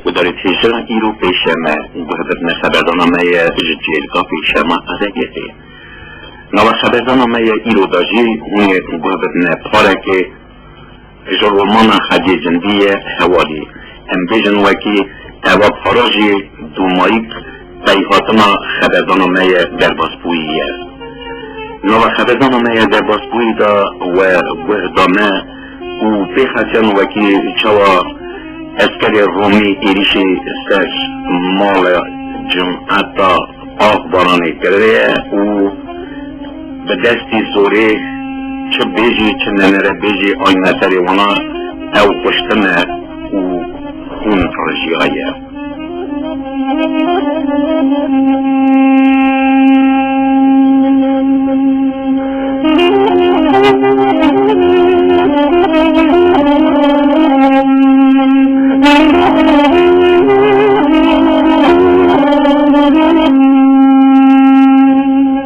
و دارید هیچه ای رو پیشمه گوهد نخبردانامه جیلگاه پیشمه ادگیه نو خبردانامه ای رو داجی اون گوهد نپاره که جرومان خدی جندی حوالی هم بیجن وکی اواب خراجی دومایک بیهاتما خبردانامه درباسپوییه نو خبردانامه درباسپویی دا و گوهدامه و پیخاتیان وکی چوا اسکری رومی ایریشی سر مال جمعتا آخ بارانی کرده و به دستی زوری چه بیجی چه ننره بیجی آینه تری وانا او خوشتنه و خون رجیغایه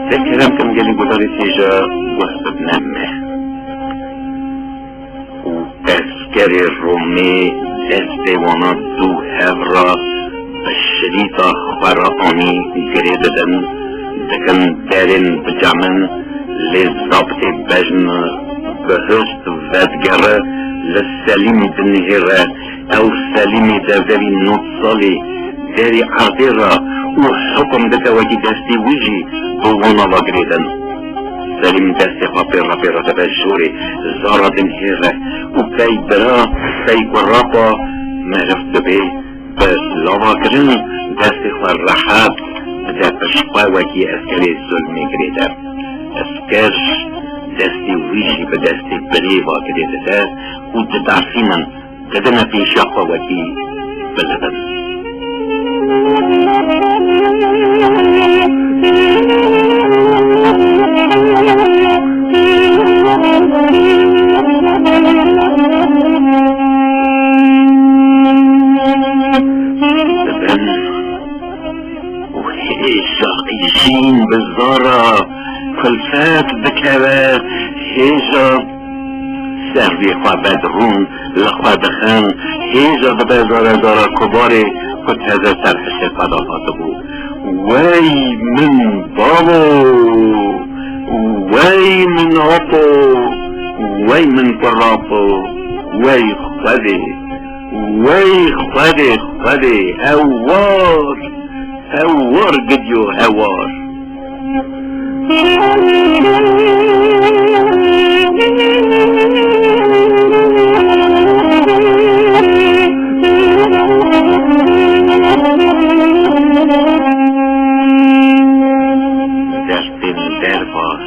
فکرم کم گلی گذاری تیجا وحبت نمه و اسکری رومی استوانا دو هفرا بشریطا خورانی گریددن دکن درین بجامن لزابط بجن بهست ودگره لسلیم دنهره او سلیم دوری نوصالی داری عرضی را و حکم دکه وکی دستی ویجی بوانا واگریدن سلیم دستی خواه پیرا پیرا دبه شوری زارا دنهره و پی برا پی قراپا مرفت دبه به لاوا کرن دستی خواه راحت بده پشقا وکی اسکری ظلمی گریده اسکر دستی ویجی به دستی بری واگریده ده و ددافی من ددن پیشا خواه وکی بلدن شاقیشین بزارا کلفت بکوه هیجا سردی خواه بدرون لخواه دخن هیجا بزارا دارا کباری کت هزه سرحش فدافات بود وی من بابو وی من آقو وی من قرابو وی خودی هوار قديو هوار دستين درفا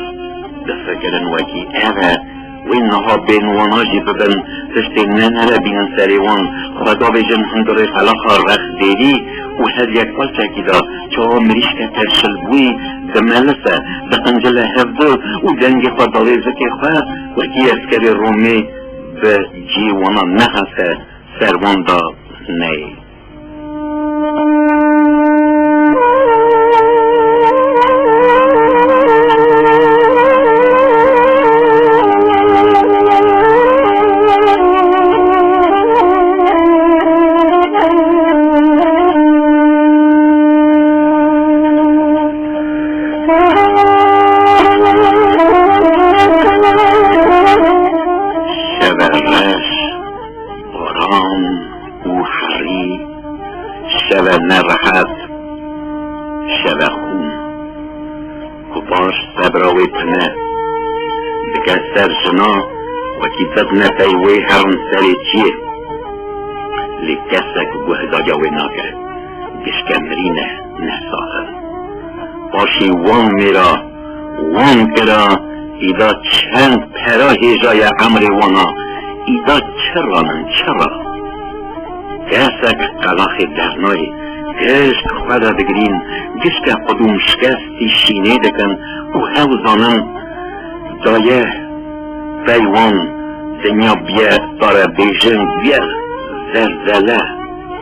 دفكرن وكي اغا وإنها بين وناجي ببن تشتين ننهر بين سريوان خدا بجن هندري خلاقها رخ ديري وهذا يكفل كده شو مريشكا ترشل بوي دمالسة دقنجل هفدو ودنجي فضالي زكي خواه وكي اسكري الرومي بجي وانا نخسة سروان دا ني شبه نرحت شبه خون کپاش سبراوی پنه دکه سر جنا و کتاب نتایوی هرن سری چیه لکسک گوهدا جاوی ناکره گشکه مرینه نساخه باشی وان میرا وان کرا ایدا چند پرا هیجای عمر وانا ایدا چرا گسک قلاخ درنای گشت خدا بگرین گشت قدوم شکستی شینه دکن و هوزانن دایه پیوان دنیا بیا داره بیجن بیا زلزله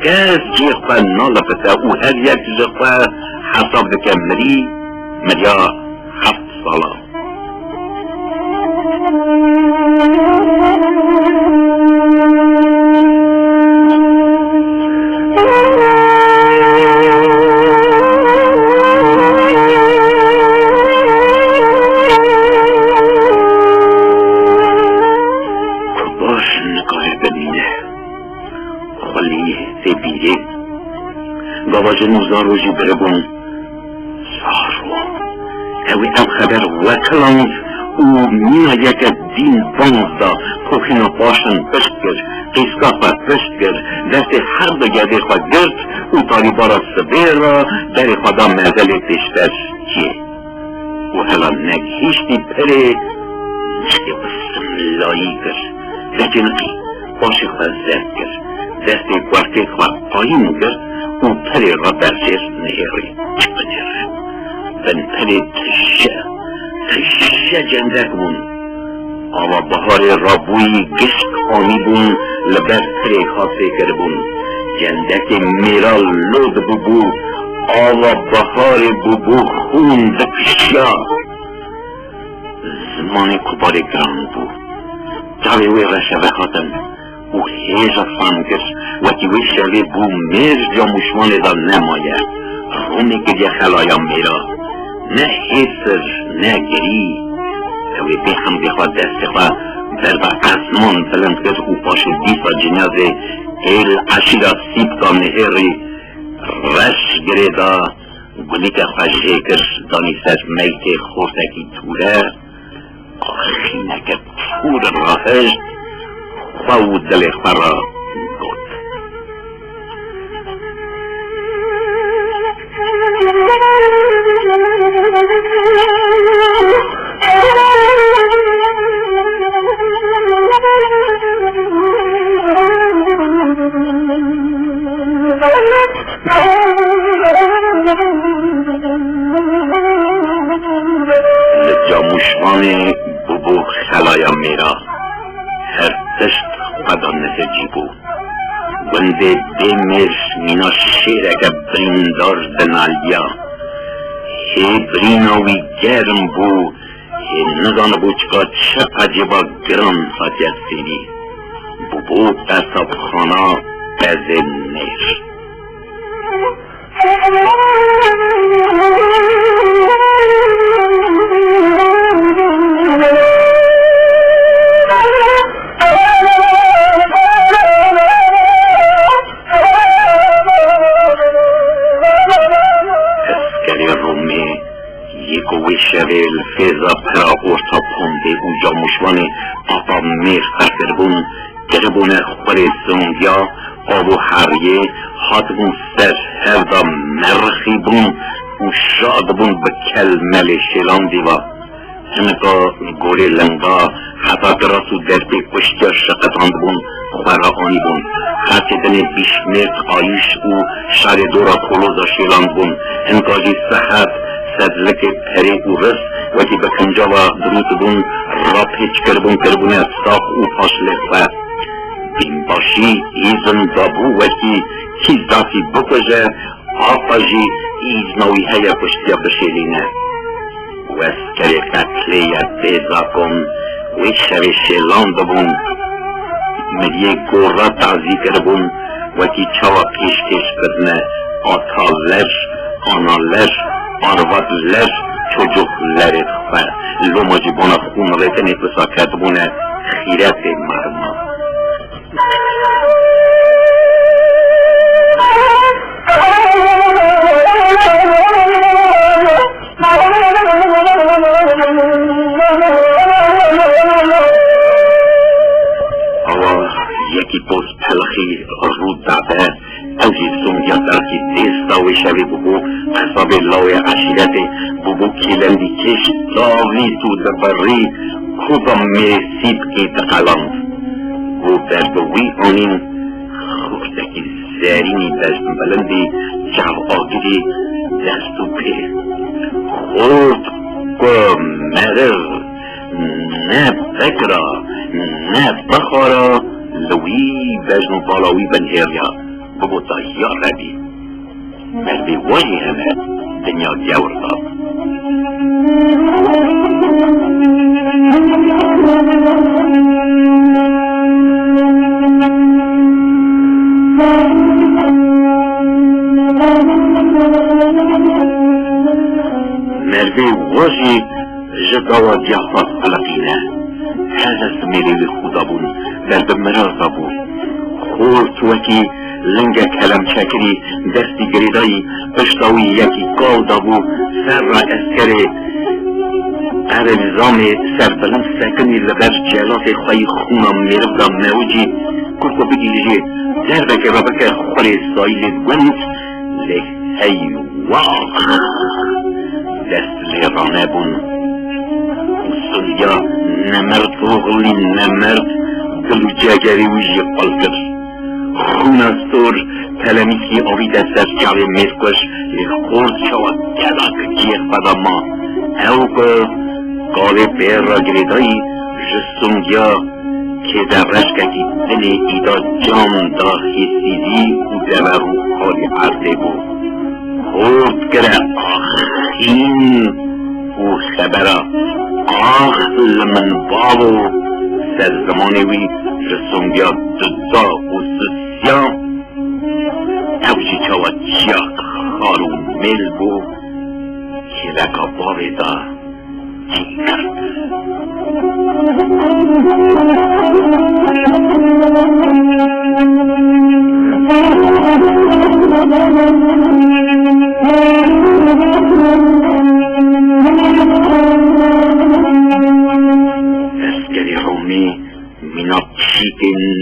گشت جی خواه نالفته و هر یک جی خواه حساب دکن مریا 7 ساله مالی سبیه گواج نوزا روژی بربون سارو اوی ام خبر وکلانز او مینا یک دین بانزدا کوخینا باشن پشتگر قیسکافا پشتگر دست هر دو گده خود گرد او تاریبارا سبیر را در خدا مزل پیشتر چیه او هلا نگهیشتی پره نشتی بسملایی گر رجنقی باشی خود زد گر دستی کوارتی خود پایین گر او پره را در زیر نهیری چپنیر بن پره تشه جندک بون آوا بهار رابوی گشک آمی بون لبر پره خاصه کر بون جندک میرا لود ببو آوا بهار ببو خون دکشیا زمان کبار گران بو تاوی وی رشه خاتن او هیجا فانکر وکی وی شوی بو مرج یا مشمان دا نمایه رومی که یه خلایا میرا نه حسر نه گری اوی به هم بخواد دست خواه در با اسمان بلند کرد او پاشو دیسا جنازه ایل عشیرا سیب کا نهری رش گریدا گلی که خواه شکر دانی سر میت خورتکی توره آخینه که تور راهش خواه دل خواه را گود جاموشوان ببو خلایا میرا هر تشت قدا نهجی بو ونده دیمر مینا شیرک بریندار دنالیا هی بریناوی گرم بو هی نزان بو چکا چه عجبا گران خاطیت سیدی بو تصاب خانا بز نیر شویل فیضا پرا ارتا پونده او جا مشوانه آقا میر خسربون دربون خوری سونگیا آبو حریه حاتبون سر هردا مرخی بون او شاد بون بکل مل شیلان دیوا همکا گوری لنگا حتا کراسو در پی پشتیا شقتاند بون خورا آنی بون خرچه دنی بیشمیرت آیش او شار دورا کلوزا شیلان بون انکاجی صحت سدلک پری او رس وکی بکنجاوا دروت بون را پیچ کربونه ساق او پاشله خواه بین باشی ایزن دابو وکی چیز داسی بکجه آفاجی ایز نوی هیا پشتیا بشیرینه واسکری قتلیه بیزا کن وی شوی شیلان دبون مریه گورا تازی کربون وکی چاوا پیش کردنه آتا لش آنا لش آروادلر çocukları var. Lomacı bana hunreten etmesakat buna hiret marma. Allah yeki poz pelxi rudabe اوجی سونگیا درکی دیستا و شوی ببو قصاب لاوی عشیرت ببو کلندی کش داوی تو دبری کدام میسیب که دقلند و بردوی آنین خوکتکی زرینی دست بلندی جو آگیری دستو پی خود که مرر نه بکرا نه بخارا لوی بجنو بالاوی بنهریا بابو تاهیا ردی مردی وای همه دنیا دیور داد مردی وای جدوا دیافت خلقینه هذا سمیلی خدا بون درد مرازا بون خورت وکی لنگ کلم چکری دستی گریدایی پشتاوی یکی گال دابو سر را اسکره ارزام سربلند سکنی لبر جلات خواهی خونم میرو دا موجی کلکو بگیجی دربک ربک خوری سایل گونت لی ای واق دست لیرانه بون سلیا نمرد وغلی نمرد گلو جگری ویجی قلقر خون استور تلمیکی آوی دست از جاوی میرکش لی خورد شود گلاک جیخ بدا ما او که قال بیر را گریدایی جسونگیا که در رشککی دلی ایدا جام دا خیسیدی و در رو خالی عرضه بود خورد گره آخین و خبره آخل من بابو سر زمانوی جسونگیا دزا و سسیا اوجی چاوا چیاک خارو مل بو که لکا بابی دا اسکری رومی مینا چیک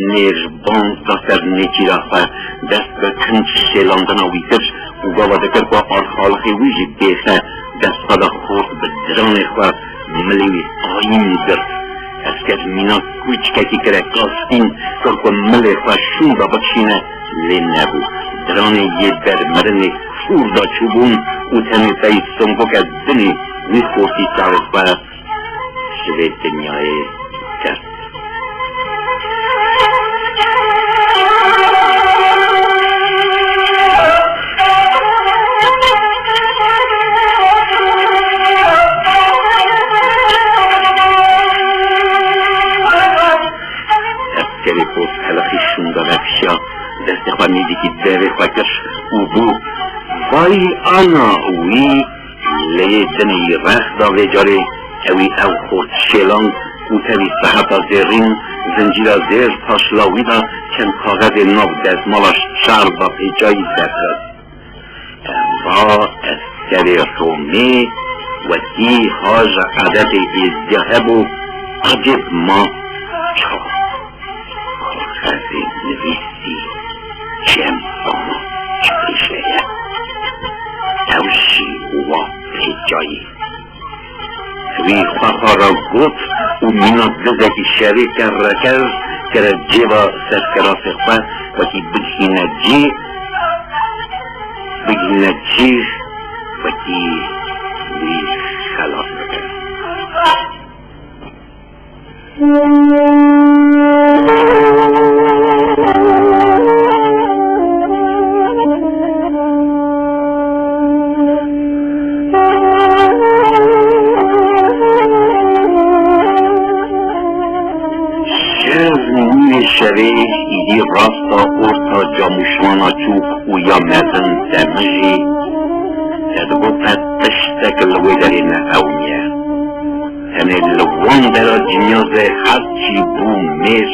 نربان سر نیکی رفت دست به کنچ شیلاندن آوی کرش و گاوا دکر با آرخالخی ویجی بیخه دست خدا خورد به دران خواه ملیوی آیم در اسکر مینا کوچککی کرد قاسقین کرکو ملی خواه شون دا بچینه لی نبو دران یه در مرنی شور دا چوبون و تنی تایی سنگو که دنی وی خورتی سر خواه شوی دنیای کرد دست خواه میدی که دره خواه کش او بو وای آنا اوی لیدنی رخ دا ویجاره اوی او خورد شیلان او تاوی صحبا زیرین زنجیرا زیر تاشلاوی دا چند کاغذ نو دزمالاش چار با پیجایی زرد با اسکر رومی و تی حاج عدد ازیاه بو عجب ما چا کاغذ نویسی جمعان چکشه توشی و پیجایی وی خواه را گفت و مینا دزکی شریک رکر کرد جیبا سرکراس خواه و کی بگهینه جی و کی وی خلاص بکر شوی ایدی راستا اورتا جاموشوانا چوک و یا مزن دمجی تدبو پد تشتک لوی دارین اومیه تنه لوان درا جنیاز هرچی بو میر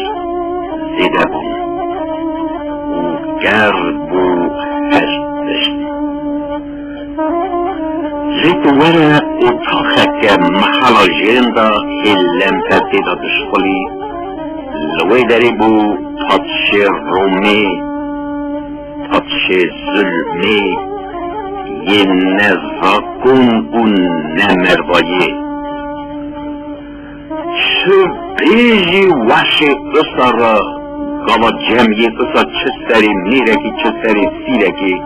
زیده بون و گر بو هشتشت زیت وره اتاخک محلا جیندا هلم تدیدا بشخلی لوی داری بو پادش رومی پادش ظلمی یه نزاکون اون نمروایه چه بیجی وحش اصارا گاوا جمعی اصار چه سری میرکی چه سری سیرکی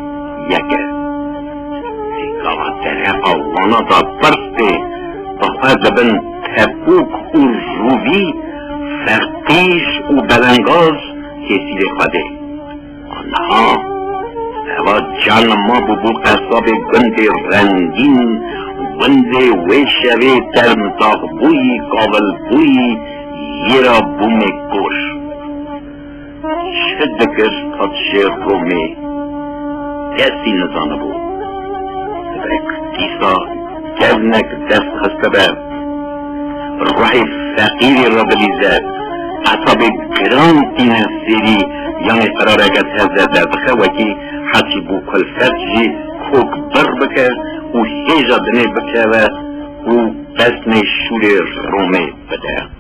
یکه گاوا دره آوانا دا برسته با فرزبن تبوک و روی فرقیش و بلنگاز کسی خواده آنها هوا جان ما ببو قصاب گند رنگین گند ویشوی ترمتاق بوی قابل بوی یرا بوم گوش چه دکر پادش رومی کسی نزانه بود تبک دیسا گونک دست خسته بر روح فقیری را بلیزد حتی به گران این سری یعنی قرار اگه تازه در بخه وکی حتی بو کلفت جی کوک بر بکه و هیجا دنه بکه و بسن شور رومه بده.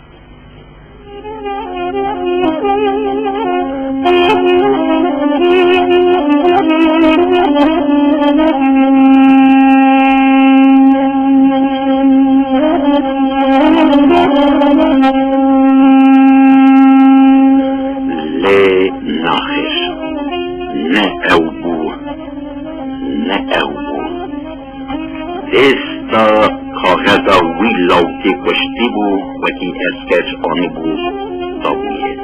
لی ناخر نه او بو نه او بو دستا کاغذا وی لاوتی کشتی بو وکی اسکچ آنی بو داویه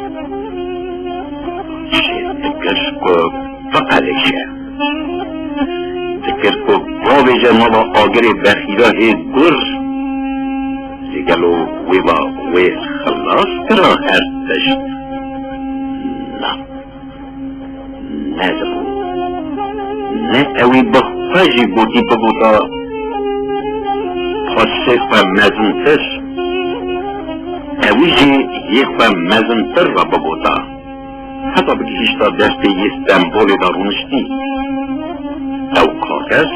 تکرش کو فقلشه تکر کو باویجه مالا آگر بخیره گر زیگلو وی با وی خلاص کرا هستشت نه دبو نه اوی بخفاجی بودی بگودا پاسه و مزنتر اوی جی یک و مزنتر و بگودا حتی بگی هیشتا دسته یه سمبول دارونشتی او کاغذ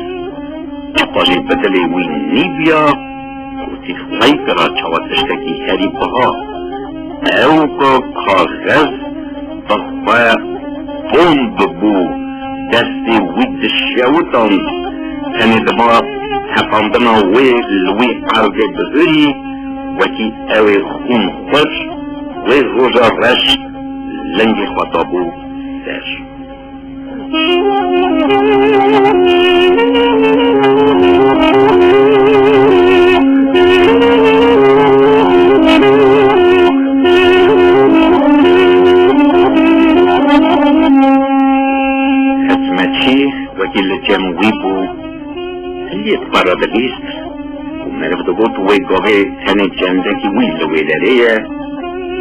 چپالی بدلی وی نیبیا گوتی خلای کرا چواتشتکی هری بها او کاغذ بخواه بومب بو دستی وید شیوتان تنی دما تفاندنا وی لوی قلقه بذری وکی اوی خون خوش وی روژا رش لنگی خطابو سر حسمتشی وکیل جمعوی بو لیت برادریست و مرفت گوت وی گاوه تن جندکی وی لوی دریه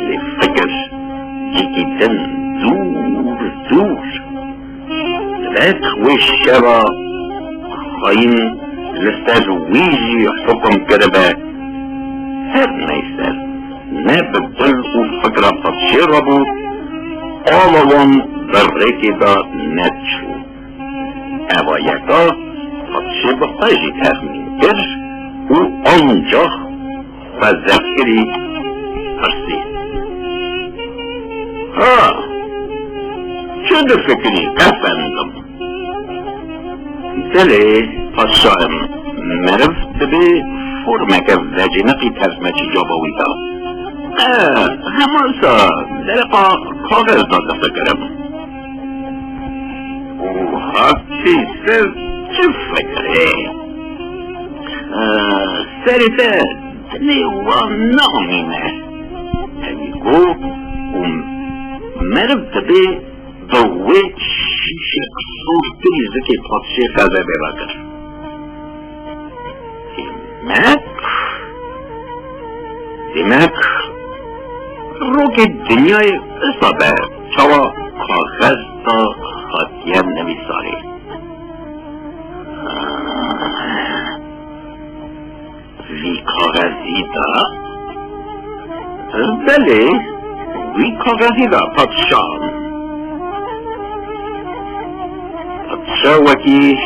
لفکر یکی دن دور رد وی شبا خواهیم لسر ویجی حکم کرده هر نیستر نه بدل و فکر پادشه را بود آلوان برکی دا نتشو اوایتا پادشه با خواهی تخمین کرد و آنجا و زفری پرسید ها چه دو فکری افندم دلی پادشاهم مرفت به فرمک وجنقی تزمچی جاباوی دا همانسا درقا کاغذ داده فکرم او حقی سر چه فکره سریته دلی و نامینه همیگو مرفت به دوی شیشه صورتی زکی پادشه خزه براکر دیمک روی دنیای اصابه چوا کاغذ تا خاطیم نمیساری وی کاغذی دا بله وی کاغذی دا پادشاه وکی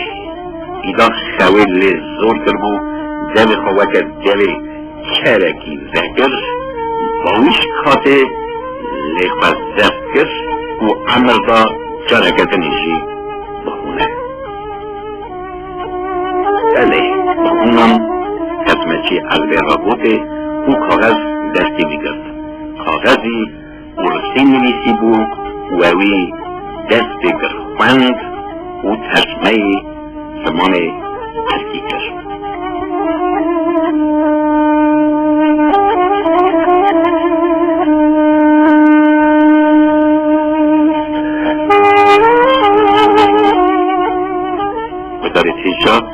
ایدا خویل زور کربو دل خواهد دل کرکی ذکر باویش کاته لیخواه ذکر و عمر دا جارکت نیشی بخونه دلی بخونم حتمچی قلبه را بوده و کاغذ دستی میگرد کاغذی ورسی نویسی بود و اوی دست گرخوند و ترجمه زمان ترکی کرد بداره تیجا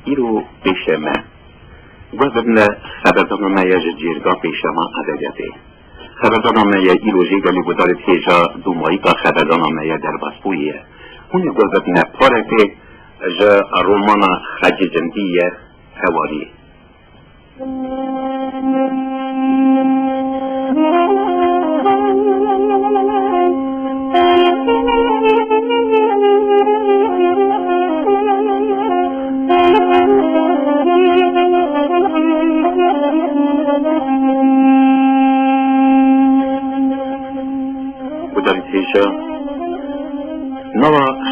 ایرو پیش ما گذرن خبردان میاج جیرگاه پیش ما عددیده خبردان میا ایرو جیگلی بداره تیجا دو مایی که خبردان میا در بسپویه اونی گذرن پارکه جا رومان خججندیه هواری نوا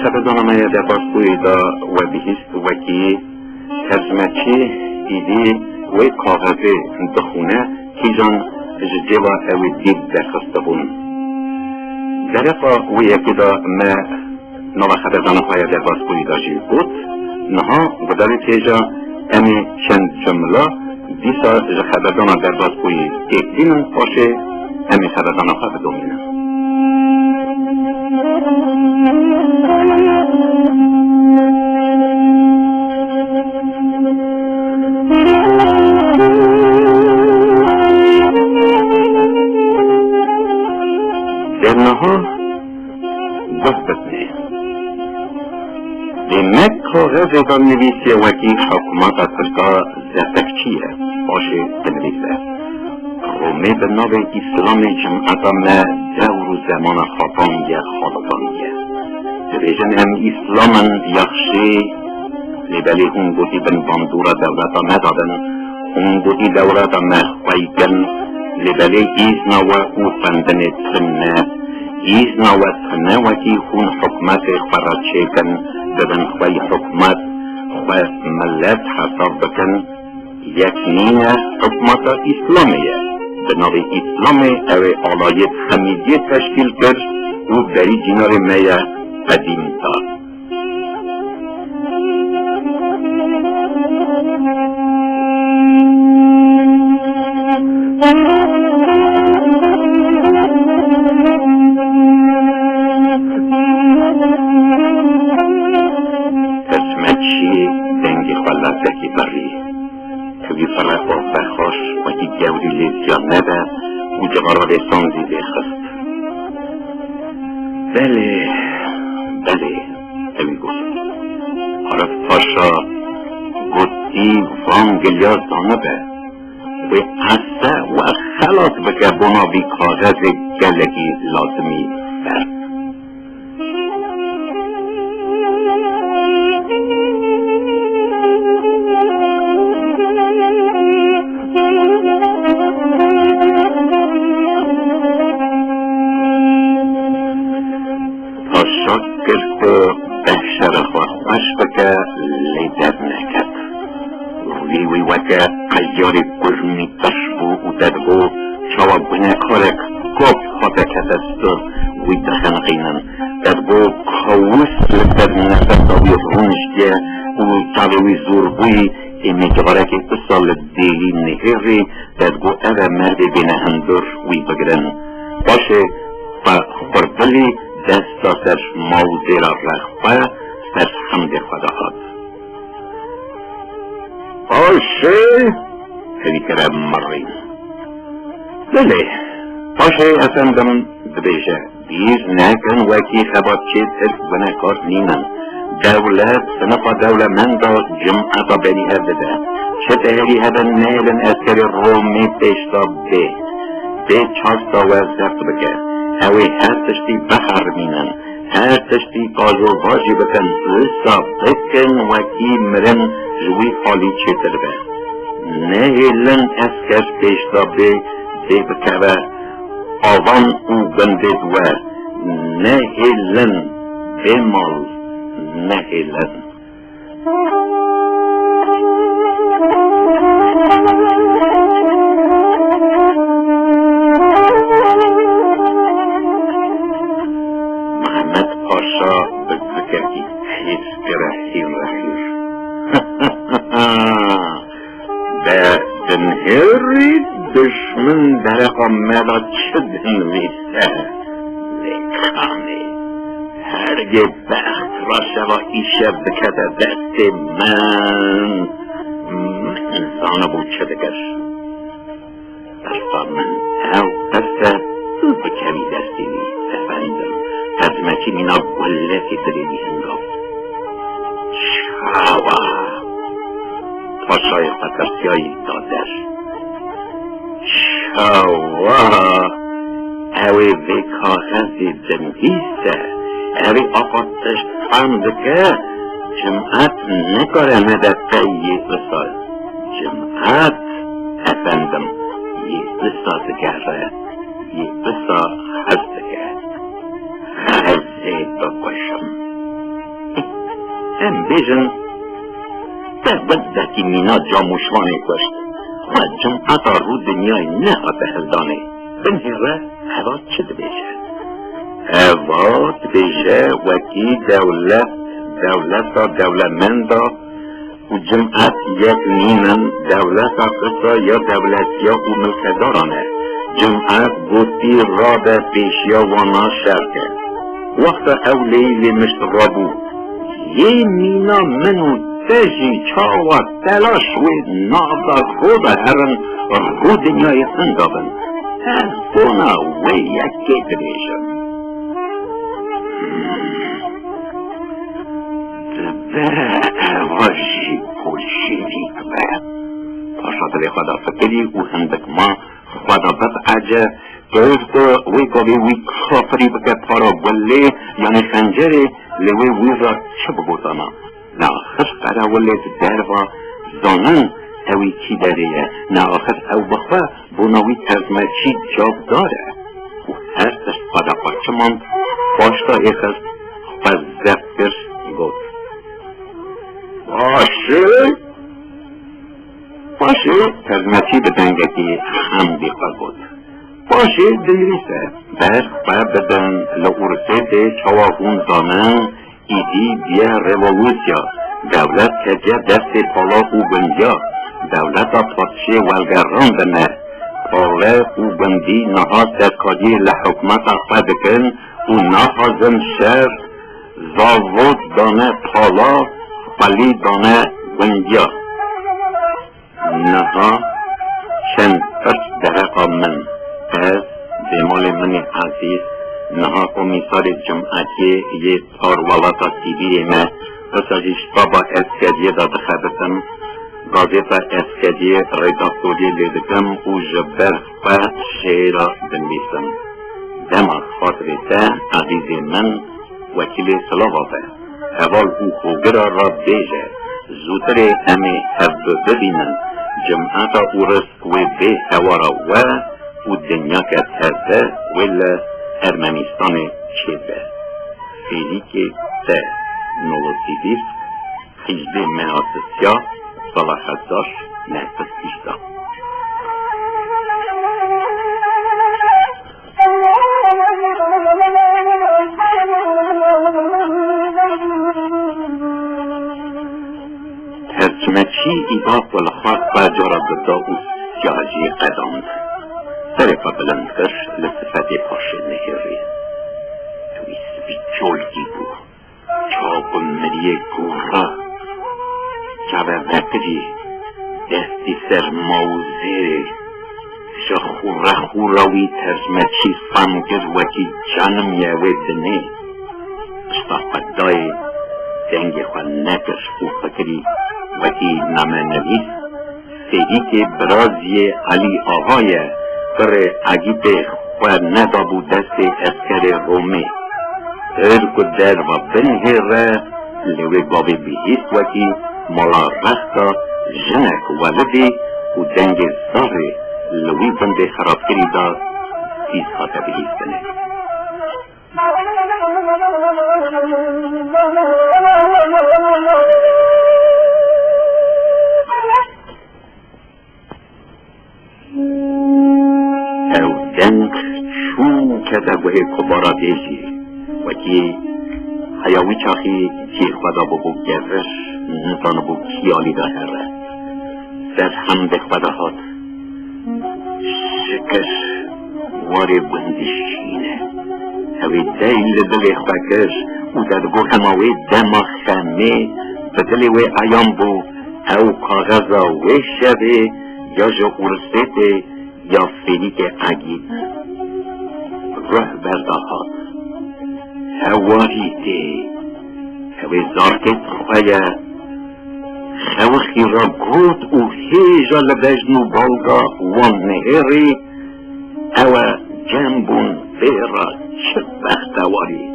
خبردانمه در باسکوی دا و بهیست وکی کزمچی ایدی و کاغذه دخونه کیجان جوا اوی دید درخسته بون. در افا و یکی دا ما نوا خبردانمه در باسکوی دا جی بود نها و در تیجا امی چند جمله دیسا خبردانمه در باسکوی ایک دینن باشه امی خبردانمه بدومینه. درنها بسته دیمک کاغذ دا نویسی وکی حکومت افریقا زفتکچیه باشه تنویسه رومه به نام اسلام جمعت ما دور زمان خاطانیه خالقانیه دویژن هم اسلامن یخشی لیبلی هون گوتی بن باندورا دولتا ندادن هون گوتی دولتا مخویگن لیبلی ایزنا و او فندن تنه ایزنا و تنه وکی هون حکمت خراچه کن بدن خوی حکمت خوی ملت حساب بکن یک نینه حکمت اسلامیه به نام اسلام اوی آلایت حمیدیه تشکیل کرد و بری جنار میه قدیم دار قسمتشی دنگی خلاتکی بری توی فرق و بخاش و کی گوری لیزیان نده و جوارا لیسان زیده خست بله اوی گفت عرف پاشا گفتی وانگلیا دانه به و حسه و خلاص بکه بنا بی کاغذ گلگی لازمی بر پاشا کرد و بحشر خوش بکه لیدر نکد وی وکه قیاری گرمی تشبو و ددگو چاوا بینه کارک کب خاطه کدستو وی دخن قینن ددگو کهوس لکتر نفت داوی رونشگه و تاوی زوربوی امیگوارک اصال دیلی نهری ددگو اوه مردی بینه هندر وی بگرن باشه و خوربلی دستا سر موزی را رخوه سر حمد خداهات باشه هدی کرم مرین بله باشه اصلا دم دبیشه بیز نکن وکی خباتچه ترک بنکار نینن دولت سنفا دولمندا جمعتا بری هده چه تهری هده نیلن اسکر رومی پیشتا به چاستا وزدرد بکه اوی هر تشتی بخار مینن هر تشتی قاجو باجی بکن رسا بکن وکی مرن جوی حالی چه تربه نهیلن اسکر پیشتا به بکوه آوان او بنده دوه نهیلن به مال نهیلن محمد پاشا بذکری حیث رحیم رحیم به دنهری دشمن درقا ملا چه دنویسه لیکانه هرگه بخت را شوا ایشه بکده دست من انسان بود چه دگر درفا من او قصه تو بکمی دستی افندم تزمچی مینا گلتی دلیلی هنگام شاوا پاشای قطرسیایی دادر خوا اوی به کاغذی دنگیسته اوی آقاتش فندکه جمعت نکاره ندفته یک بساز جمعت افندم یک بساز گره یک بساز خزده خزده بکشم هم بیشن در بدکی مینا جاموشوانه کشت و جمعت رو دنیای نه به هلدانه بنهره هوا چه بیشه هوا بیشه وکی دولتمندا و جمعت یک نینن دولت قصه یا دولتیا و ملکدارانه جمعت بودی را به پیشیا وانا شرکه وقت اولی مشترابو یه مینا منو تجی چاوا تلاش و نافتا خود هرن رو دنیای اندابن هر دونا و یکی دریشن وجهی بولشویک به پاشا خدا فکری و هندک ما خدا بس عجه گفت وی گاوی وی کافری بکه پارا ولی یعنی خنجره لوی وی را چه بگوتانا نه آخر قرار ولی دروا زانن اوی چی داریه نه آخر او بخواه بوناوی ترزمه چی جاب داره و هر دست خدا پاچه ماند پاشتا ایخست خواه زفتر گفت باشه ترزمتی به دنگتی هم دیقا بود باشه دنگلیسه بر بدن لعورسه ده چواهون زانن ایدی بیا روالوسیا دولت کجا دست پالا و بندیا دولت پادشه والگران بنه پاله و بندی نها سرکاری لحکمت اخواه بکن و نهازم شهر زاوت دانه پالا خالی دانه بندیا نها چند درقا من پس بمال من عزیز نها کمیسار جمعیتی یه پاروالاتا سیبیری من بساجیش بابا اسکریه داده خبتم گازیتا اسکریه ریداکتوری لیدکم و جبر و شیرا بنویسم دما خاطره ده عزیز من وکیل سلاوافه اول او خوگرا را بیجه زودتر همه حب ببینن جمعتا اورس و به هوارا و دنیا که ترده ولی ارمنستان چیده فیلی که ده نووسیدیس خیجده مناسسیا سال 1998 ترجمه‌چی ایباق والخواق باجارا بدا و سیاجی قدامد سرفا بلندکش لصفت پاشه نهری توی سبی جولگی بو چاپ مریه گورا جبه وکری دستی سر موزیری شا خوراوی ترجمه‌چی فامگر وکی جانم یاوی دنه اشتاقت دای دنگ خواه نکش و فکری وکی نامه نویس سیدی که برازی علی آقای پر عگیب خواه ندابو دست اسکر رومه ارکو در و بنهره لوی بابی بیهیست وکی مالا رختا جنک ولدی و دنگ زاره لوی بند خرابکری دا تیز خاطر بیهیستنه او دنگ چون کده وی کبارا دیجی وکی حیاوی چاخی چی خدا بگو گرش نزان بگو کیالی دا هره در هم به خدا هات شکش واری بندشینه اوی دیل دلی خواکش او در گو هماوی دما خمه بدلی وی ایام بو او کاغذا وی شبه یا جو ارسته یا فیلیک عگید راه برداهات هواری ده هوی زارکت خواه خوخی را گود و هیجا لبجنو بالگا وان نهری او جنبون بیرا چه بختواری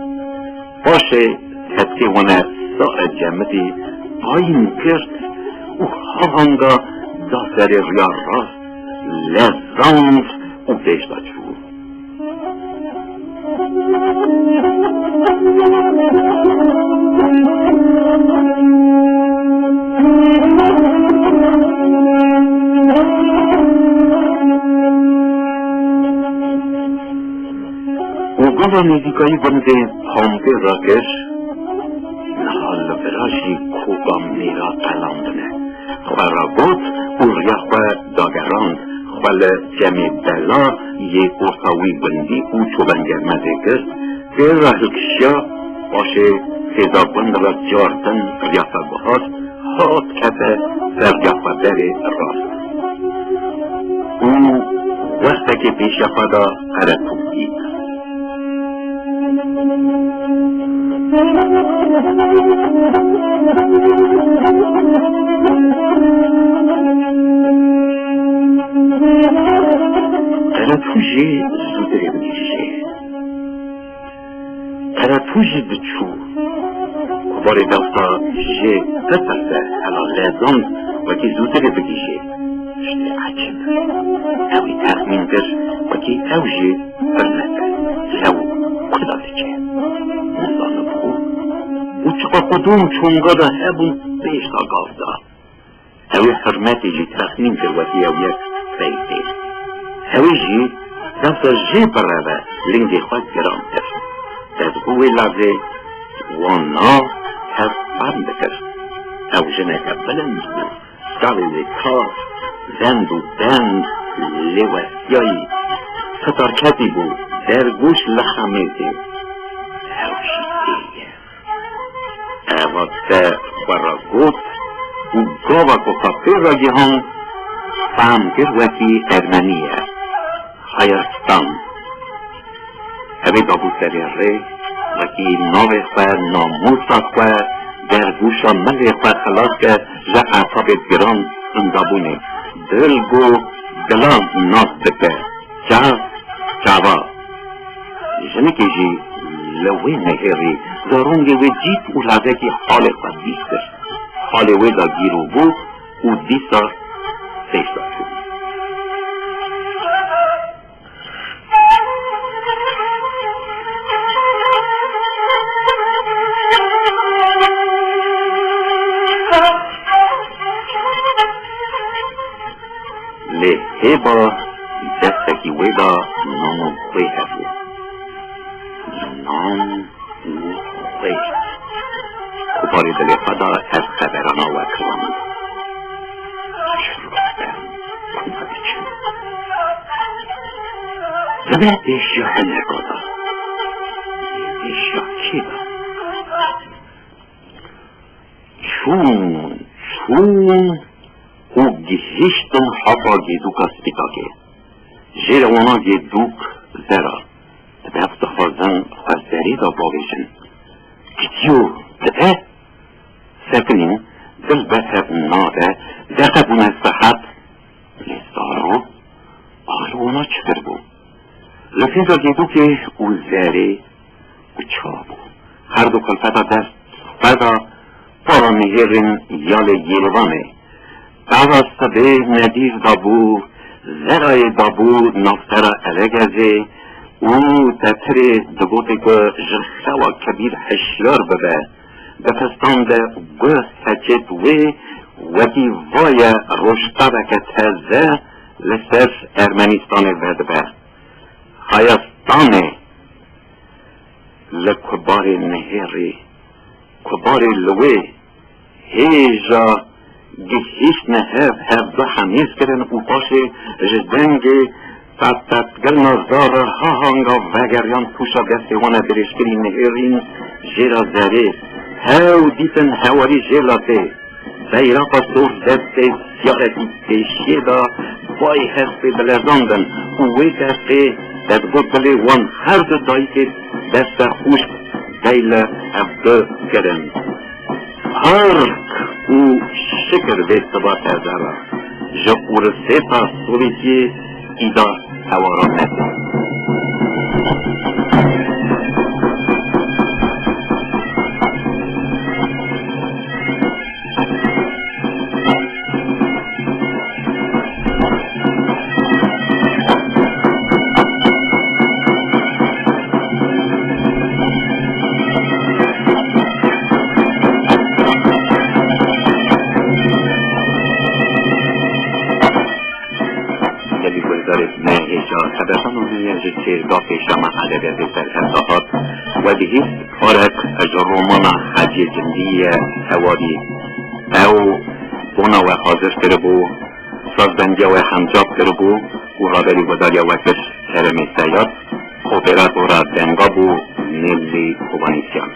باشه تتیونه سار جمدی پایین کرد و هانگا دادر ریا راست لزاند و دیشتا چو گوه نیزیکایی بنده پامده را کش نحال براشی کوبام نیرا قلاندنه خواه بود او ریاخواه داگراند خوال جمع بلا یه ارتاوی بندی او چوبنگر مزه کرد که راهلکشیا باشه خیزا بند را جارتن ریاخواه بخواست هات کده در ریاخواه بره راست او وقتا که پیش خدا قرطو دید قرطوژی زودره بگیشه قرطوژی بچو کبار دستا جه تسسه حالا لازم وکی زودره بگیشه شده عجب اوی تخمین در وکی اوجه فرنکه لو کداده چه نظام بخو و چقا قدوم چونگا دا هبون بیشتا گافتا اوی حرمتی جی تخمین در وکی او یک بیده اوی جی دستا جه برده لنگی خواه گرام کرد دست گوی لازه وانا هف بند کرد او جنه که بلند بود سالی کار زند و دند لوسیایی ستارکتی بود در گوش لحمیزی اوشی دیگه اواد در براگوت و گاوا کفاپی را گیهان فهمگر وکی ارمنیه خیرستان اوی دابود در ره وکی ناوی خواه ناموسا خواه در گوشا ملی خواه خلاص که جا اعصاب گران اندابونه دلگو دلان ناز بکه چاوا جنه که جی لوی نهری زارونگه و جیت او لازه که حال خواه دیستر حال وی دا گیرو بود او دیستا سیستا شد هبا دستکی ویدا نامو خوی هفو نام خوی کباری دلی خدا از خبرانا و کرام شروعتن کناده چون زمین ایشیا هنگادا ایشیا کی دا چون او گیشتن حبا گیدوک اسپیتاگه جیر اونا گیدوک زرا دفت خوازن خوازدری دا باویشن گیدیو ده سکنین دل بسر ناده دقبون صحت لیستارو آخر اونا چکر بود لفین دا گیدوک او زری او چابو هر دو کلفتا دست فدا پارا مهرین یال گیروانه دعواسته به ندیر دابو زرای دابو نفتر الگزه او تتر دگوته که جرخوا کبیر هشیار ببه دفستان ده گوه سچت وکی وای روشتا که تزه لسر ارمنیستان ودبه خیستانه لکبار نهری کبار لوی هیجا گیش نه هف دو حمیز کردن او پاشه جدنگی تاتگر نزدار ها هنگا وگریان پوشا گسیوانه درشکری نهرین جیرا زره هاو دیتن هواری جیلاته بیراقا سور دسته سیارتی پیشیه دا بای هسته بلزاندن اوی دسته دادگو بلی وان هر دو دایی که دسته خوش دیل افده کردن هرک او شکر بیست با تزارا جا او رسیتا سویتی ایدا هوارا نده و بهیست پارک از رومانا حجی جندی هواری او بونا و حاضر کرده بو سازبندی و همجاب کرده بو و رادری گذاری وکش کرمی سیاد اپراتورا دنگا بو نیلی خوبانیسیان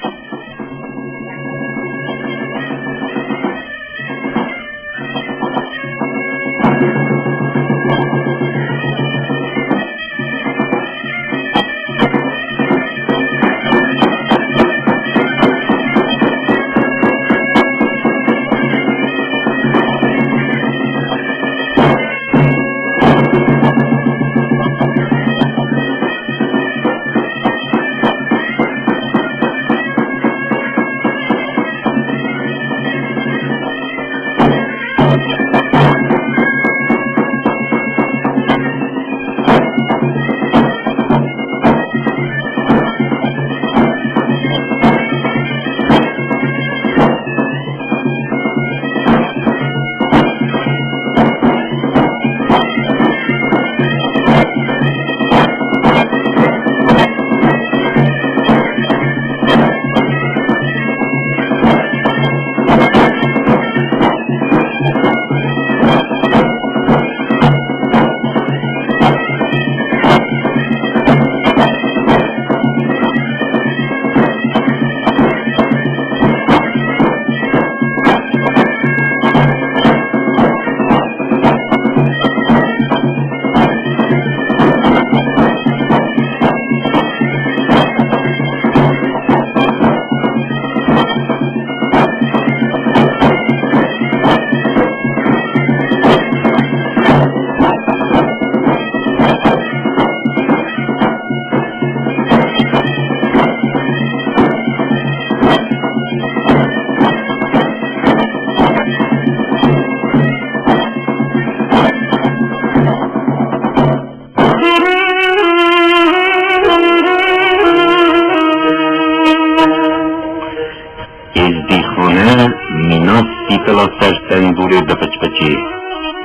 سرسندوره بپچپچی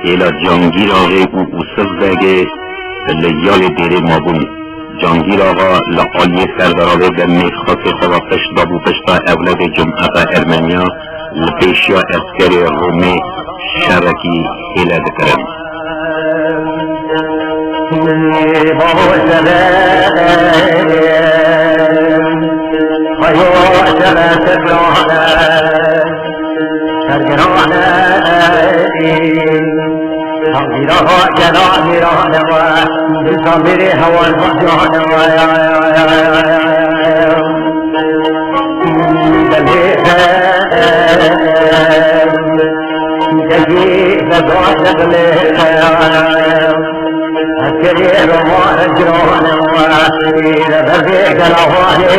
ایلا جانگیر آغای او اوصف زگه لیال دیره مابون جانگیر آغا لقالی سردراوه به میخاط خواه دابو پشتا اولاد جمعه ارمنیا لپیشیا اسکر رومی شرکی هیله دکرم تغييرها جلال بصبر هوى الفجان جديد بعد الكريم ورجلون وإذا بذيك الأوالي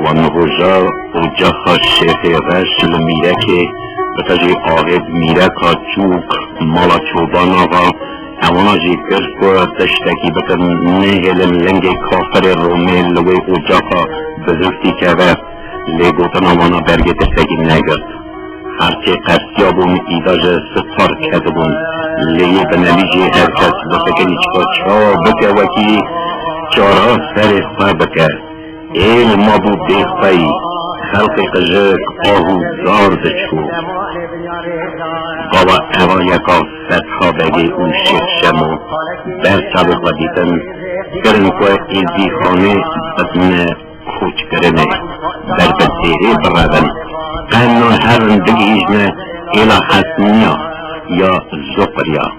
ونهجا وجخ الشيخ غش الميركي بتجي آغد ميركا چوك مالا چوبانا و اوانا جي کرکو تشتکی بکن نهل لنگ کافر رومي لوی اجاقا بزرگتی که و لگوتن اوانا برگه تشتکی نگرد هرچه قرسیابون ایداج ستار کدبون لیه بنلیجی هر کس بفکری چکا چا بکه وکی چارا سر خواه بکه ایل ما بود دیخوایی خلق قجک آهو زارد چو قوا اوا یکا فتحا بگی اون شمو برچاو قدیتن کرن که ایزی خانه بدن خوچ کرنه در بدیره برادن قنا هرن بگیجنه ایلا حسنیا یا زفریا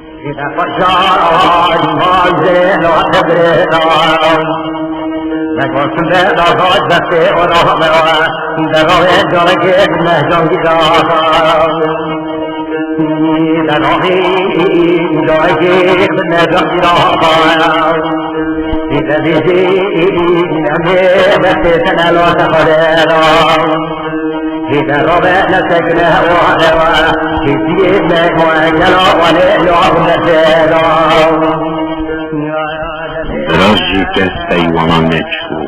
نگوشم به داغات دسته و راه مرا در راه جانگی ابن جانگی دارم لناهی دایگی نجاتی را باید دیدی نمی بسیط نلوت خودرا دیده رو به نسکنه وانه کسی نگوه جلا ولی یاد نسیدا براشی کسی ایوانا نچو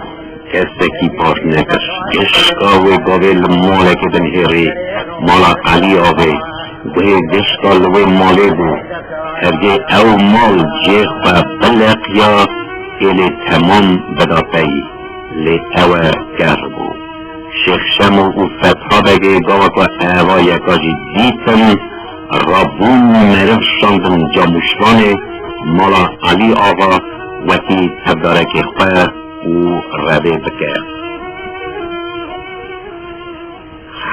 کسی کی پارتنکش گشکاوی گاویل مالک دن هیری مالا علی آوی وی گشکالوی مالی بو هرگی او مال جیخ و بلقیا ایلی تمام بداپی لی او گر بو شیخ شمو او فتحا بگی گاوا که اوا یکاجی دیتن رابون مرف شاندن جاموشوانه مالا علی آقا وکی تبدارکی خواه او روی بکه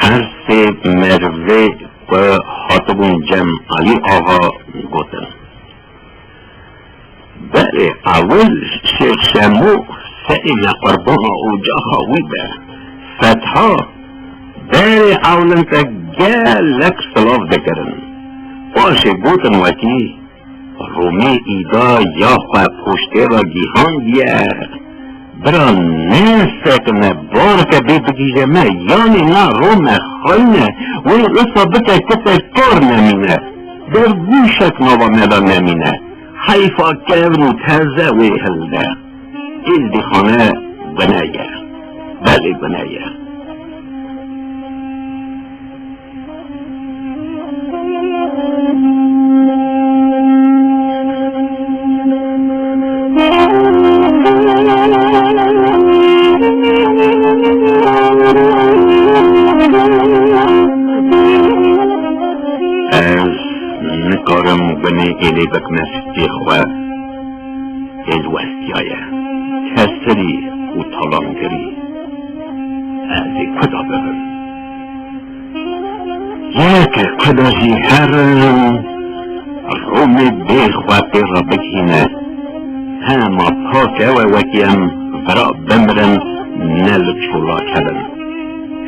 هر سه مروه و حاطبون جم علی آقا گوتن بله اول شیخ شمو سئل قربان او جا خواهی به فتحا بله اولن تا گلک سلاف بکرن باشه گوتن وکی رومی ایدا یا خواه پشته را گیهان بیه برا نه سکنه بار که بی بگیجه مه یعنی نه روم خواهینه وی رسا بکه کسی کار نمینه در گوشک نوا مدا نمینه حیفا کرنو تازه وی هلده ایل دی خانه بنایه بله بنایه نکارم بنی ایلی بکنستی خواه الوستیایه کسری و طالانگری ازی کدا ببن یک کدازی هرم رومی بیخواتی را بگینه هما پاکه و وکیم برا بمرن نل چولا کدن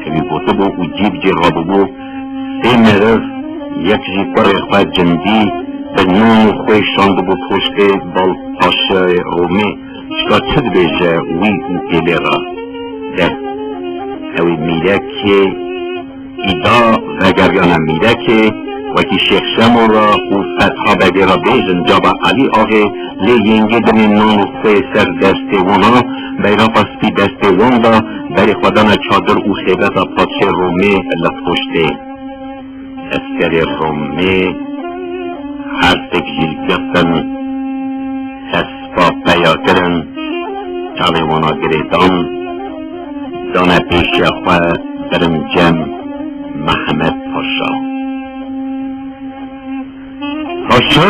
کبی بوده بو و جیب جی را بو سی مرف یک جی پر خواه جندی به نون خوی شانده بو پشته بال پاشه رومی چکا چد بیجه وی او ایلی را ده اوی میره که ایدا وگریانه میره که وکی شیخ شمو را او فتحا بگه را بیجن جابا علی آغه لی ینگه دنی نون خوی سر دسته ونا بیرا پاسپی دسته وان دا بری خودان چادر او خیبت پاچه رومی لپشته اسکری رومی هر تک جیل گفتن اسبا پیا کرن چاله وانا گریدان دانه پیش خواه برم جم محمد پاشا پاشا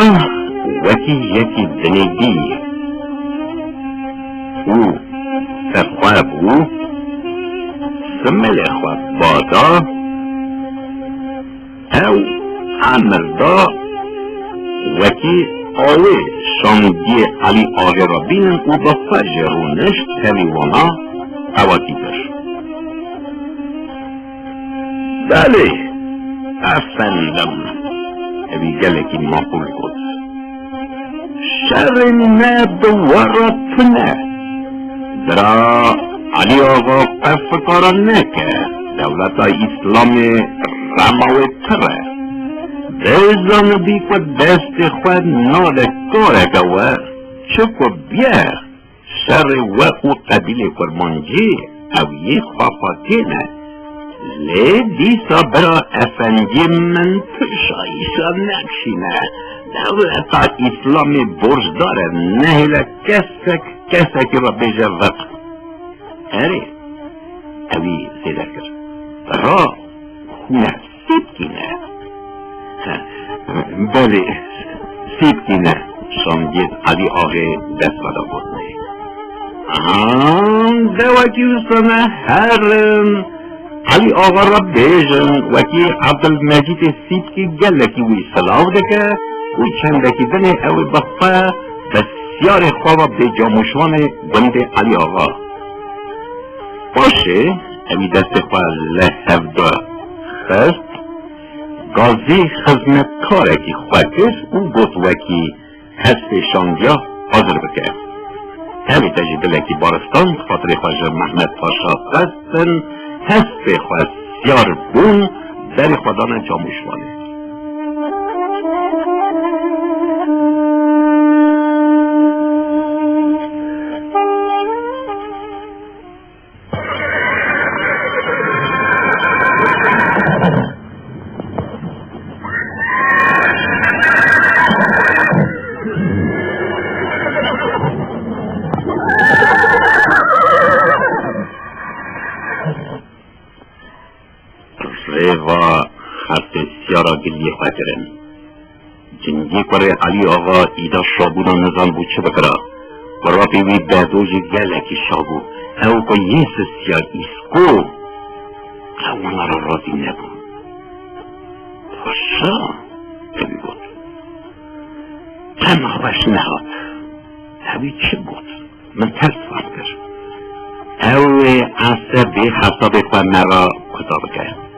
وکی یکی دنیدی او سرخواه بو سمل خواه بادا او امردا وکی آوه شامدی علی آغه را بینن او با فجر و نشت هلیوانا اواتی بشن بله افندم اوی گلکی ماقول بود شر نه دوارت نه درا علی آقا افکارا نکه دولت اسلام رماوی تره بزن بی که دست خود نال کاره گوه چکو بیا شر و قبیل کرمانجی او یه خواهاتینه لی دیسا برا افندی من پشایشا نکشینه دولت اسلامی برش داره نهیل کسک را بجه وقت اره اوی سیده کرد برا خونه سیبکینه بله سیبکینه شامگید علی آقای دست بدا بودنه دوکی سنه هرم علی آقا را بیجن وکی عبدالمجید سیبکی گلکی وی سلاو دکه و چندکی دنه اوی بخفه بسیار خواه به جاموشوان گند علی آقا باشه اوی دست خواه لحف دا خست گازی خزمتکارکی خوکر او گوت وکی هست شانگیا حاضر بکه همی تجدلکی بارستان خاطر خواجه محمد پاشا قصدن هست خواست سیار بون در خودان جاموشوانه ریوا خط سیارا گلی خاطرن جنگی کره علی آقا ایدا شابونا نظام بود چه بکرا و را پیوی بدوجی گلکی شابو او که یه سیار ایسکو اونا را راضی نبود پاشا اوی بود تنهاش نهاد اوی چه بود من تلفان کرد اوی عصبی حسابی خواه مرا کتاب کرد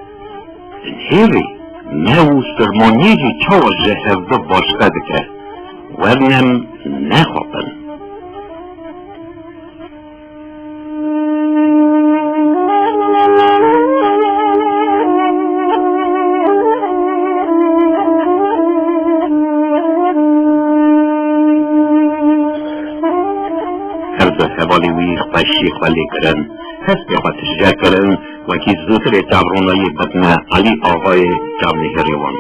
هیوی نو سرمانیجی چاوزه هفته باشده که ورنم نخوابن هرده حوالی ویخ باشی خوالی کرن هست بخواه تشجیع کرن و که زودر تابرونای بطن علی آقای جامعه هریوان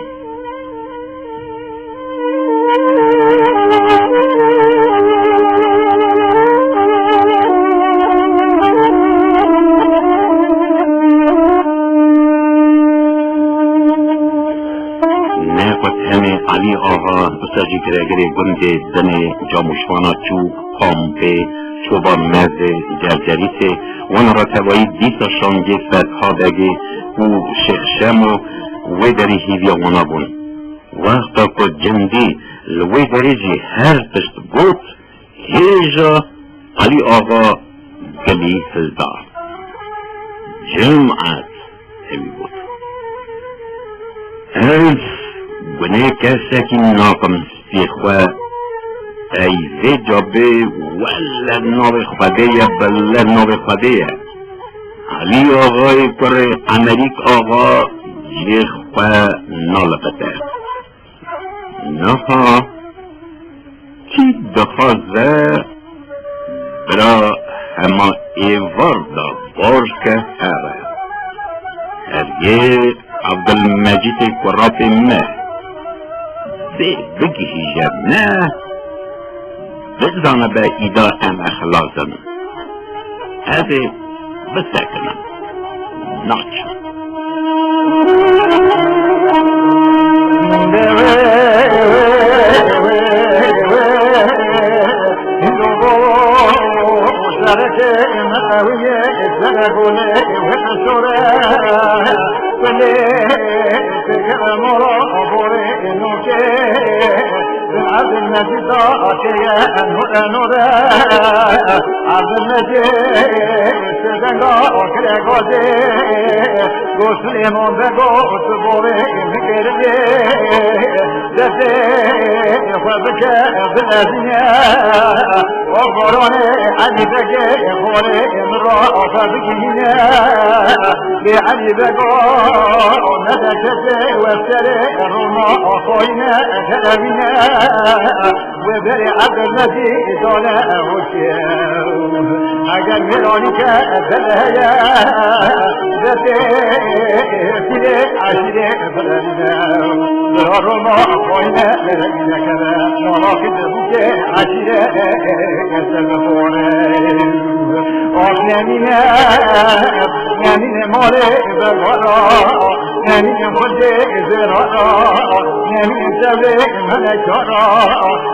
نخواه همه علی آقا بساجی گره گنده دن جاموشوانا چوب پامپه چوبا مزه جرجریسه وان را توایی دیسا شانگه فتحا دگه او شخشم و وی داری هیویا وانا بون وقتا که جندی لوی داری جی هر پشت بود هیجا علی آقا گلی فلدار جمعت همی بود از گنه کسکی ناقم سیخواه ای وی جابه ولا نوع خدایه بلا نوع خدایه علی آقای پر امریک آقا جیخ و نالبته نها کی دخوازه برا اما ایوار دا بارش که هره هرگه عبدالمجید قراب نه بگیشه نه بزانه به ایدا ام اخلاصم هذه بسکنم ناچ عبد المجيد آتيا نورا عبد المجيد سدنگا آکره گوزه گوسلیمون بگو سبوره مگرده دسته خوابکه بلدنیا و قرآن علی بگه خوره مرا خوابکینه بی علی بگو ندکته وفتره روما خوینه جلوینه و بری عبد المجيد داله وشیم اگر میرانی که بلهیه دسته فیله عشیره بلنده برا ما خوینه بلنده کده ناراکی دبوکه عشیره کسل بخوره آف نمینه ماله بلغارا نمینه خده زرارا نمینه سبه ملکارا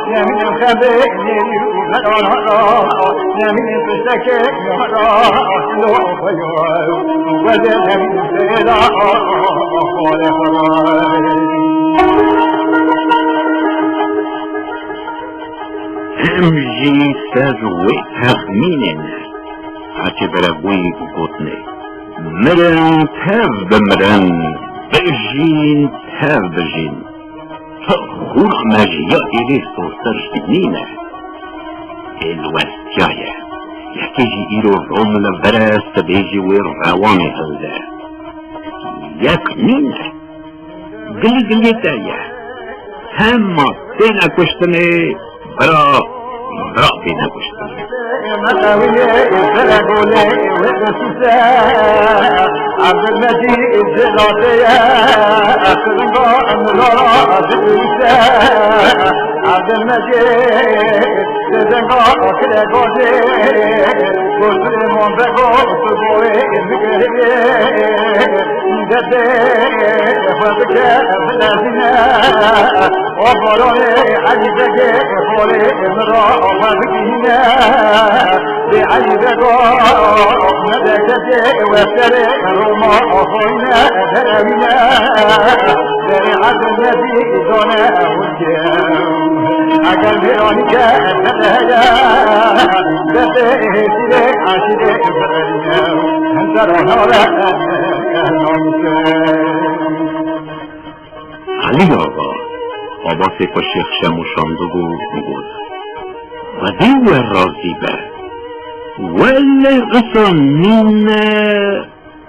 نمینه خبه نیرو بلارا نمینه پشتکه مارا لو خیار وده نمینه سیدا خاله خرار امجی سروی تخمینه هچه برگوی گوتنه مرن تب بمرن بجین هر بجین تا خورا مجیا ایلی سوسترش نینه الوستیایه یکی جی ایرو روم لبرست بیجی وی روانی هلده یک نینه گلی گلی تایه همه دینا کشتنه برا دینا کشتنه عبد المجيد زلاتيا أخذنقا أمرا دلسا عبد المجيد زلنقا كلاقودي قلت لمن بقو سبوي المقربي نددي فبكا بلازنا وفروني عجبك فولي امرا فبكينا بعجبك ندكتي وسري روما أخونا درمنا درعة النبي دونا والجام أقل بيرونك أتدهيا دفئه سيرك عشيرك فرنا أنت رهولا علی آقا آباسی پا شیخ شموشاندگو بود و دیو رازی به ولی قصانین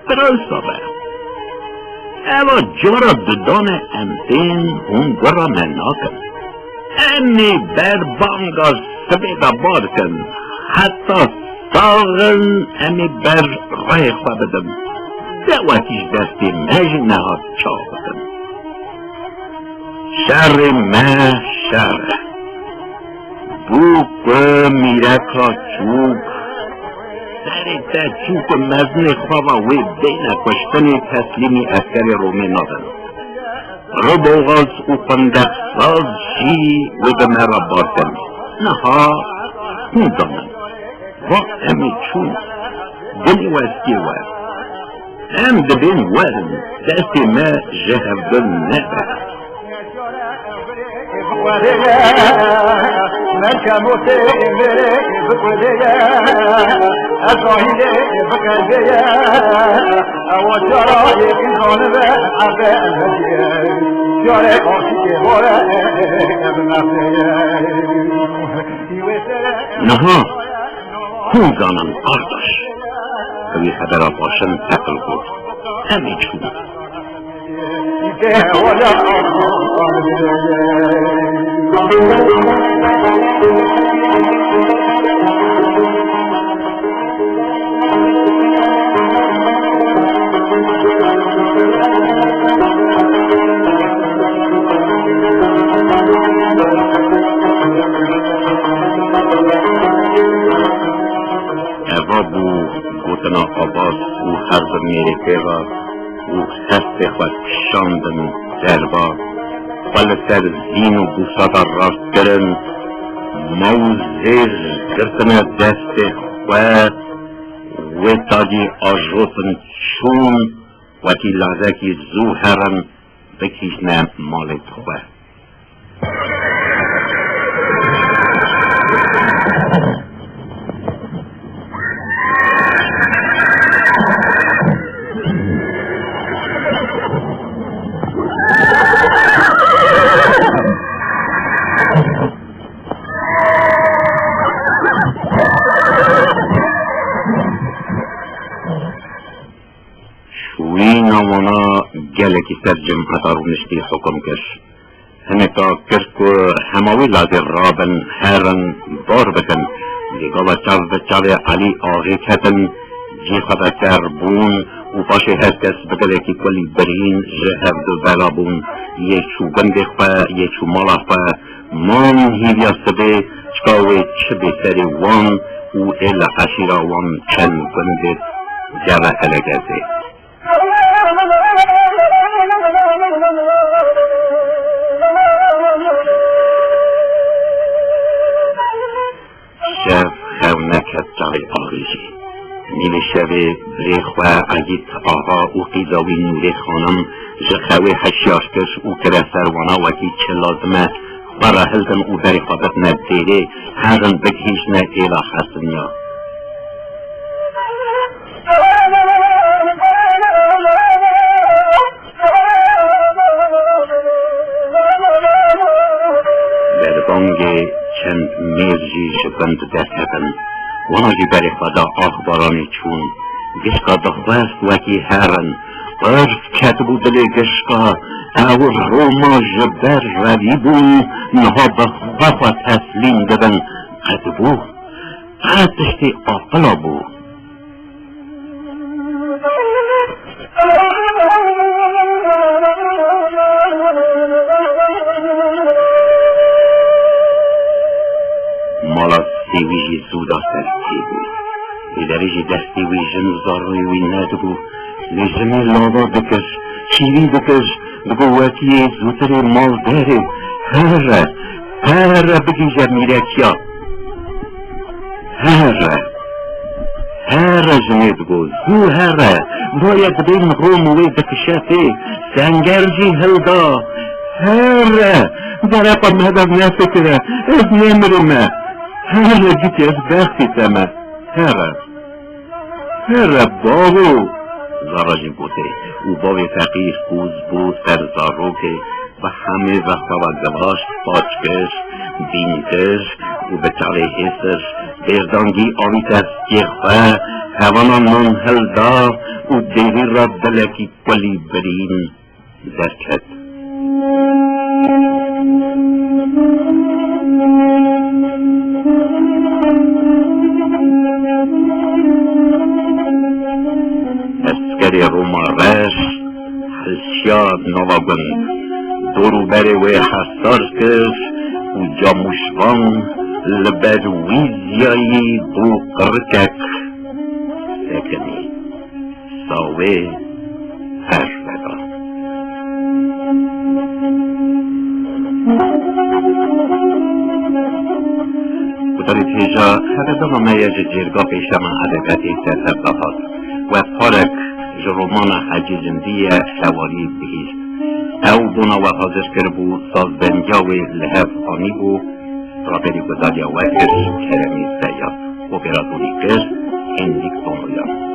برای به اما جارا ددان امتین اون گرا مناکن امی بر بانگا سبیدا بارکن حتی ساغن امی بر رای خواه بدم دواتیش دستی مجنه ها چا بدم شر ما شر بوک میرکا چوک سریتا چوک مزن خواه وی بین کشتن تسلیمی اسکر رومی نادن رو بوغاز او پندق ساز شی و دمرا بارتن نها خوندانم و امی چون دنی واسکی ور ام دبین ورن دستی ما جهبدن نبه مركب وتمري بقديا أزاهيلي بقديا أو جراي إنسان بعبد المجيء جاري عاشق بورا نها خوزانم قرداش اوی خبر باشن تقل بود همه چون اوا بو گوتنا آباس و حرب میریکه و هست خود شاندن دربا ولی سر زین و گوسادا راست کرن موزیر کرتن دست خود و تاجی آجوتن چون و تی لحظه کی زو هرن بکیشنه مالت خود گلکی سر جمعتا رو نشتی حکم کش همه تا کرک و هماوی لازر رابن هرن بار بکن دیگه چاوه علی آغی کتن جی خدا سر بون و پاشه هر کس بگله که کلی برین جهر دو بلا بون یه چو گنده خواه یه چو مالا خواه مان هیویا سبه چکاوه چه بسری وان و ایل عشیرا وان چند گنده جوه هلگزه شف خونکت جای آغیشی نیل شوه بریخواه عگیت آها و قیزاوی نوری خانم جخوه حشیاشکش و کرسروانا وکی چه لازمه برا هلدن او بری خوابت ندیره هرن بکیش نه ایلا خستنیا وناجی بری خدا آخبارانی چون گشکا دخواست وکی هرن قرف کتبو دل گشکا او روما جبر ردیبون نها بخواه تسلیم دبن قدبو قدشتی آقلا بو مالا سیویجی زودا سرسی بود ایدریجی دستی ویژن زاروی وی ندبو لجمه لاوا بکش چیری بکش بگوتی زودتر مال داره هره بگی جمیرکیا هره جمعه بگو زو هره باید بین روموی بکشته سنگرجی هلدا هره در اقا مدام نفکره از نمرمه هره جیتی از بختی تمه هره بابو زاراجی بوده او باب فقیر کوز بود سر زاروکه و همه وقتا و گواش پاچکش بینکش و به چاله حسش بردانگی آویت از جیخوه هوانا نان هلدا و دیری را دلکی کلی برین درکت اسکری روما رش حلشیاد نواگن دورو بره و حسار کش و جاموشوان لبر ویزیایی دو قرکک سکنی ساوه هر بدا بطاری تیجا هر دو میج جرگا پیشما عدقتی سرطبقات و پارک جرومان حجی زندی شواری بهیست او دونا و حاضر کربو ساز بنجاوی لحف آنی بو رابری گذاری وکر کرمی سیاد اپراتوری کر هندیک دونویان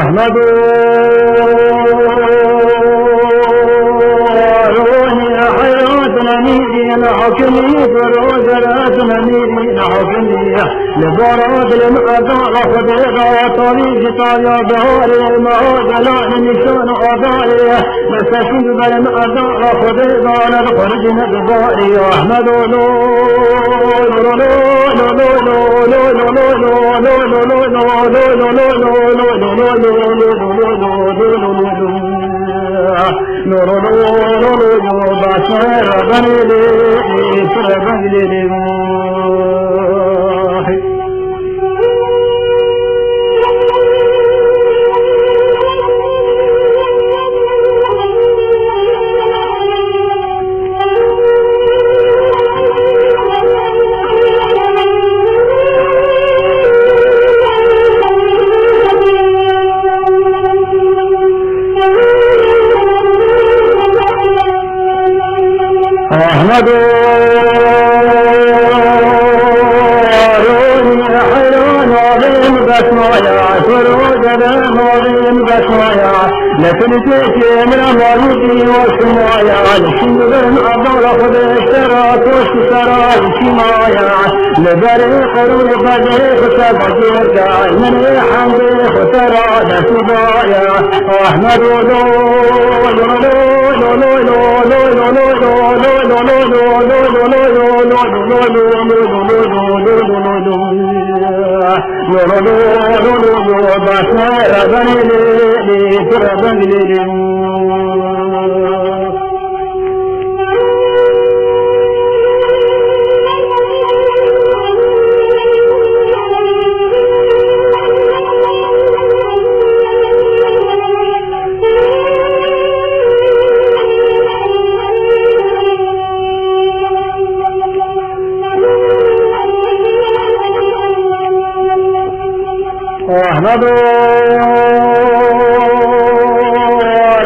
أحمد حكمي فروج الأثمني حكمي لبراد المأذى خديغا طريق طايا بهاري معادلان نشان أضاري مساكين بالمأذى خديغا نخرج نبغاري أحمد لو أحمد لكن تأتي من أموالي والسمايا لكن بين أبوال خذ اشتراك واشتراك سمايا لبري قرون بدي خسر بجيرك من حمد خسر دسبايا أحمد أحمد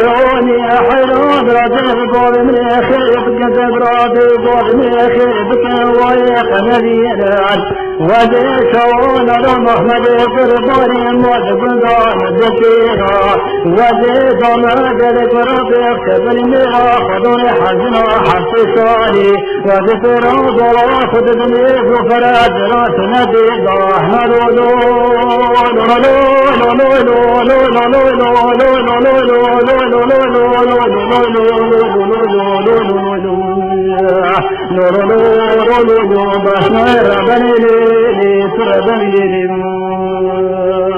روني أحراد رجل قول من أخيب كذب رادي قول من أخيب كوايق نذيرات ودي شوون رمحمد قرباني مدبندان ذكيرا ودي ضماد القرب يكتب المرا خذوني حزنا حفصاني ودي فراض واخذ دنيك وفراد راس نبيض أحمد no